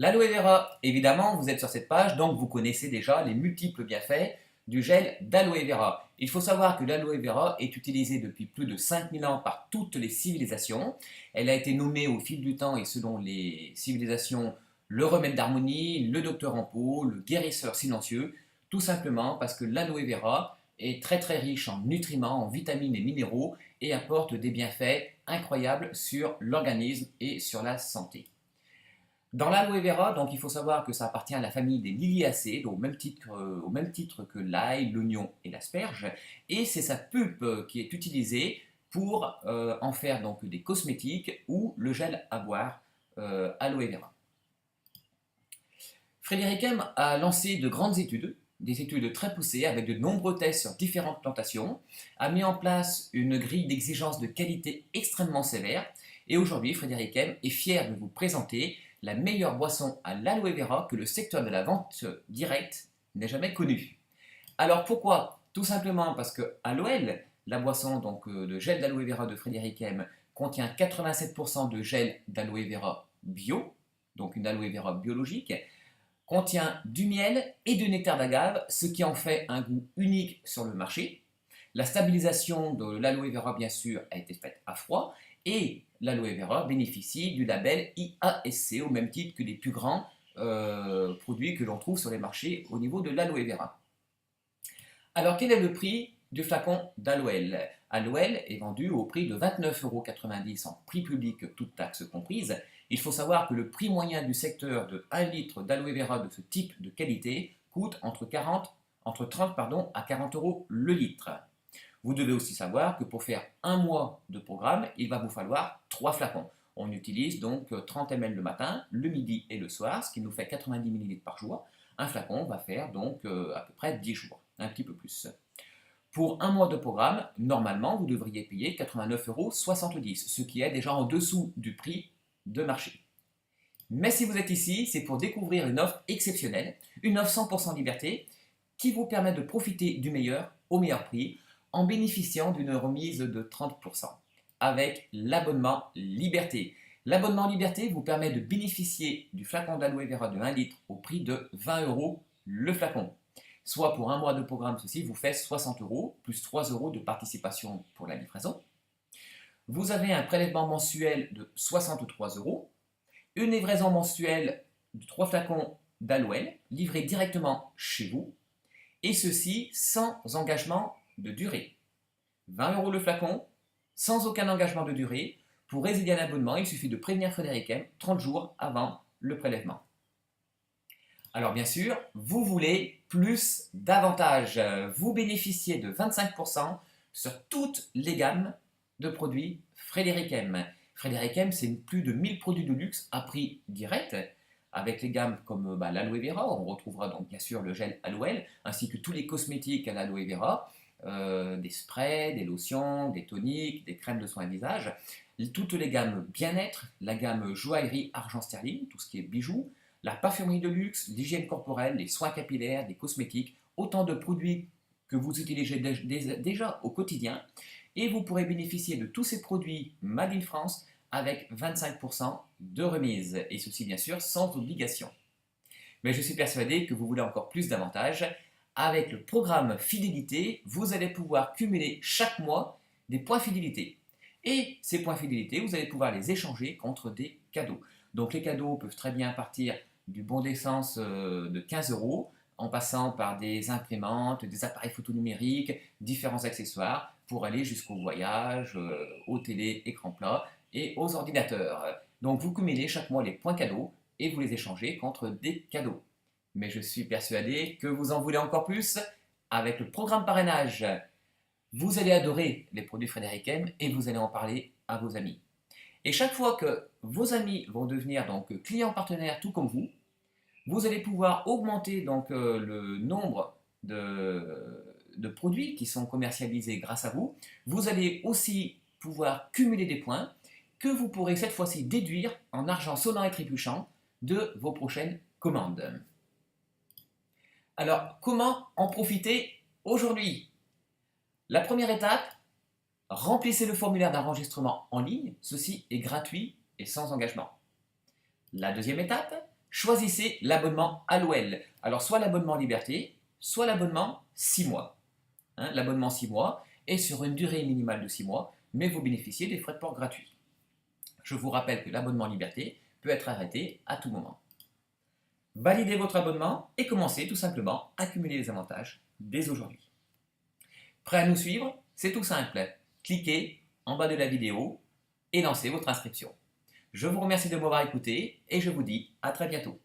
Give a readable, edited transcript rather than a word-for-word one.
L'aloe vera, évidemment, vous êtes sur cette page, donc vous connaissez déjà les multiples bienfaits du gel d'aloe vera. Il faut savoir que l'aloe vera est utilisée depuis plus de 5000 ans par toutes les civilisations. Elle a été nommée au fil du temps et selon les civilisations le remède d'harmonie, le docteur en peau, le guérisseur silencieux, tout simplement parce que l'aloe vera est très très riche en nutriments, en vitamines et minéraux et apporte des bienfaits incroyables sur l'organisme et sur la santé. Dans l'aloe vera, donc, il faut savoir que ça appartient à la famille des liliacées, donc au même titre que l'ail, l'oignon et l'asperge, et c'est sa pulpe qui est utilisée pour en faire donc des cosmétiques ou le gel à boire aloe vera. Frédéric M a lancé de grandes études, des études très poussées avec de nombreux tests sur différentes plantations, a mis en place une grille d'exigence de qualité extrêmement sévère, et aujourd'hui Frédéric M est fier de vous présenter la meilleure boisson à l'aloe vera que le secteur de la vente directe n'ait jamais connue. Alors pourquoi? Tout simplement parce que à l'OL, la boisson donc, de gel d'aloe vera de Frédéric M contient 87% de gel d'aloe vera bio, donc une aloe vera biologique, contient du miel et du nectar d'agave, ce qui en fait un goût unique sur le marché. La stabilisation de l'aloe vera, bien sûr, a été faite à froid et l'aloe vera bénéficie du label IASC au même titre que les plus grands produits que l'on trouve sur les marchés au niveau de l'aloe vera. Alors, quel est le prix du flacon d'Aloel? Aloel est vendu au prix de 29,90 € en prix public, toutes taxes comprises. Il faut savoir que le prix moyen du secteur de 1 litre d'aloe vera de ce type de qualité coûte entre 30 à 40 € le litre. Vous devez aussi savoir que pour faire un mois de programme, il va vous falloir 3 flacons. On utilise donc 30 ml le matin, le midi et le soir, ce qui nous fait 90 ml par jour. Un flacon va faire donc à peu près 10 jours, un petit peu plus. Pour un mois de programme, normalement, vous devriez payer 89,70 €, ce qui est déjà en dessous du prix de marché. Mais si vous êtes ici, c'est pour découvrir une offre exceptionnelle, une offre 100% liberté, qui vous permet de profiter du meilleur au meilleur prix, en bénéficiant d'une remise de 30% avec l'abonnement Liberté. L'abonnement Liberté vous permet de bénéficier du flacon d'aloe vera de 1 litre au prix de 20 € le flacon. Soit pour un mois de programme, ceci vous fait 60 € plus 3 € de participation pour la livraison. Vous avez un prélèvement mensuel de 63 €, une livraison mensuelle de 3 flacons d'Aloel livrés directement chez vous, et ceci sans engagement de durée. 20 € le flacon, sans aucun engagement de durée. Pour résilier un abonnement, il suffit de prévenir Frédéric M 30 jours avant le prélèvement. Alors bien sûr, vous voulez plus d'avantages. Vous bénéficiez de 25% sur toutes les gammes de produits Frédéric M. Frédéric M, c'est plus de 1000 produits de luxe à prix direct, avec les gammes comme l'aloe vera. On retrouvera donc bien sûr le gel Aloel, ainsi que tous les cosmétiques à l'aloe vera, des sprays, des lotions, des toniques, des crèmes de soins visage. Toutes les gammes bien-être, la gamme joaillerie argent sterling, tout ce qui est bijoux, la parfumerie de luxe, l'hygiène corporelle, les soins capillaires, des cosmétiques, autant de produits que vous utilisez déjà au quotidien. Et vous pourrez bénéficier de tous ces produits Made in France avec 25% de remise. Et ceci bien sûr sans obligation. Mais je suis persuadé que vous voulez encore plus d'avantages. Avec le programme Fidélité, vous allez pouvoir cumuler chaque mois des points fidélité. Et ces points fidélité, vous allez pouvoir les échanger contre des cadeaux. Donc les cadeaux peuvent très bien partir du bon d'essence de 15 € en passant par des imprimantes, des appareils photo numériques, différents accessoires pour aller jusqu'au voyage, aux télé, écran plat et aux ordinateurs. Donc vous cumulez chaque mois les points cadeaux et vous les échangez contre des cadeaux. Mais je suis persuadé que vous en voulez encore plus. Avec le programme parrainage, vous allez adorer les produits Frédéric M et vous allez en parler à vos amis. Et chaque fois que vos amis vont devenir donc clients partenaires tout comme vous allez pouvoir augmenter donc le nombre de produits qui sont commercialisés grâce à vous. Vous allez aussi pouvoir cumuler des points que vous pourrez cette fois-ci déduire en argent sonnant et trébuchant de vos prochaines commandes. Alors, comment en profiter aujourd'hui? La première étape, remplissez le formulaire d'enregistrement en ligne. Ceci est gratuit et sans engagement. La deuxième étape, choisissez l'abonnement ALOL. Alors soit l'abonnement Liberté, soit l'abonnement 6 mois. Hein, l'abonnement 6 mois est sur une durée minimale de 6 mois, mais vous bénéficiez des frais de port gratuits. Je vous rappelle que l'abonnement Liberté peut être arrêté à tout moment. Validez votre abonnement et commencez tout simplement à cumuler les avantages dès aujourd'hui. Prêt à nous suivre? C'est tout simple. Cliquez en bas de la vidéo et lancez votre inscription. Je vous remercie de m'avoir écouté et je vous dis à très bientôt.